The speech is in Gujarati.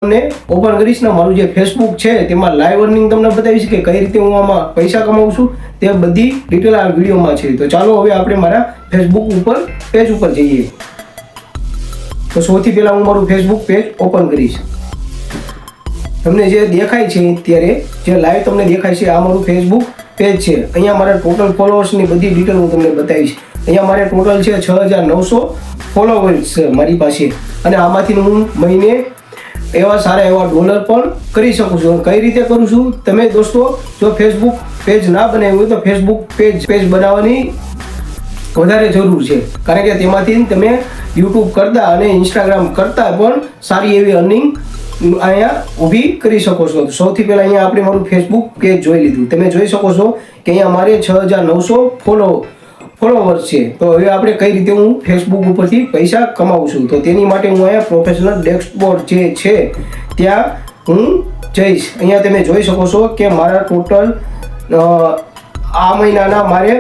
તમને ઓપન કરીશ ને મારું જે ફેસબુક છે તેમાં લાઈવ અર્નિંગ તમને બતાવીશ કે કઈ રીતે હું આમાં પૈસા કમાઉં છું તે બધી ડિટેલ આ વિડીયોમાં છે. તો ચાલો હવે આપણે મારા ફેસબુક ઉપર પેજ ઉપર જઈએ. તો સૌથી પહેલા હું મારું ફેસબુક પેજ ઓપન કરીશ. તમને જે દેખાય છે અત્યારે જે લાઈવ તમને દેખાય છે આ મારું ફેસબુક પેજ છે. અહીંયા મારા ટોટલ ફોલોઅર્સની બધી ડિટેલ હું તમને બતાવીશ. અહીંયા મારે ટોટલ છે 6900 ફોલોવર્સ છે મારી પાસે, અને આમાંથી હું મહિને એવા સારા એવા ડોલર પણ કરી શકું છું. કઈ રીતે કરું છું? તમે દોસ્તો જો ફેસબુક પેજ ના બનાવ્યું હોય તો ફેસબુક પેજ બનાવવાની વધારે જરૂર છે, કારણ કે તેમાંથી તમે યુટ્યુબ કરતા અને ઇન્સ્ટાગ્રામ કરતા પણ સારી એવી અર્નિંગ અહીંયા ઊભી કરી શકો છો. તો સૌથી પહેલાં અહીંયા આપણે મારું ફેસબુક પેજ જોઈ લીધું. તમે જોઈ શકો છો કે અહીંયા મારે 6900 ફોલોવર્સ છે. તો હવે આપણે કઈ રીતે હું ફેસબુક ઉપરથી પૈસા કમાવું છું, તો તેની માટે હું અહીંયા પ્રોફેશનલ ડેશબોર્ડ જે છે ત્યાં હું જઈશ. અહીંયા તમે જોઈ શકો છો કે મારા ટોટલ આ મહિનાના મારે